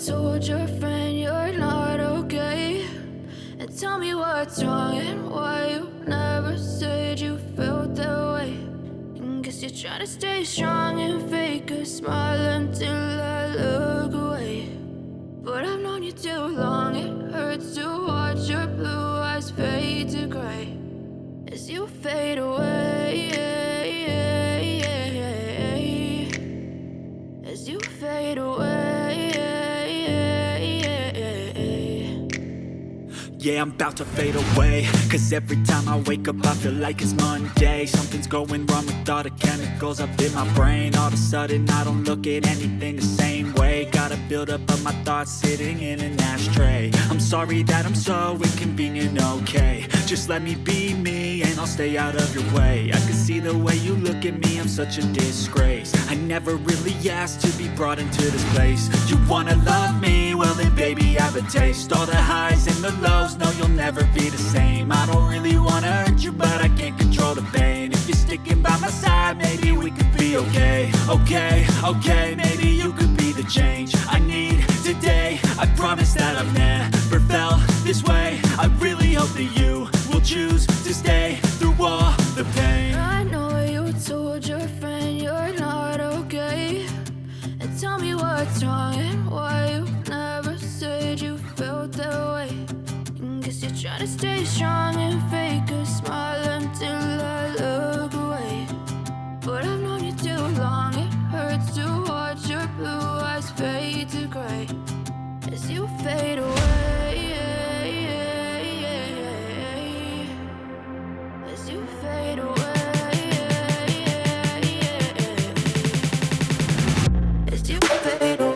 told your friend you're not okay? And tell me what's wrong and why you never said you felt that way. And guess you're trying to stay strong and fake a smile until I look away. But I've known you too long, it hurts to watch your blue eyes fade to gray as you fade away, as you fade away. Yeah, I'm about to fade away, cause every time I wake up I feel like it's Monday. Something's going wrong with all the chemicals up in my brain. All of a sudden I don't look at anything the same way. Gotta build up of my thoughts sitting in an ashtray. I'm sorry that I'm so inconvenient, okay? Just let me be me and I'll stay out of your way. I can see the way you look at me, I'm such a disgrace. I never really asked to be brought into this place. You wanna love me? Well then baby, have a taste. All the highs and the lows, no, you'll never be the same. I don't really wanna hurt you, but I can't control the pain. If you're sticking by my side, maybe we could be okay. Okay, maybe you could be the change I need today. I promise that I've never felt this way. I really hope that you will choose to stay through all the pain. I know you told your friend you're not okay. And tell me what's wrong and why you never said you felt that way. Guess you're trying to stay strong and fake a smile until I look away. But I've known you too long, it hurts to watch your blue eyes fade to gray as you fade away, as you fade away, as you fade away.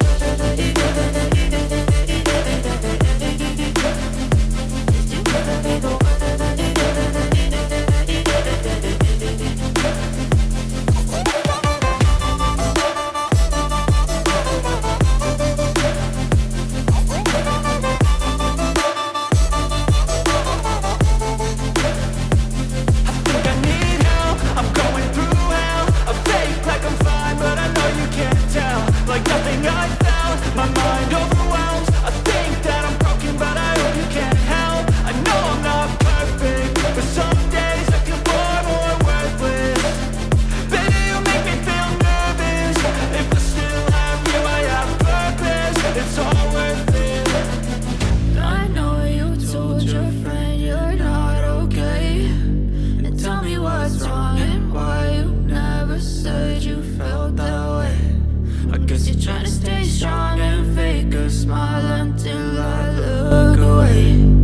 You're trying to stay strong and fake a smile until I look away.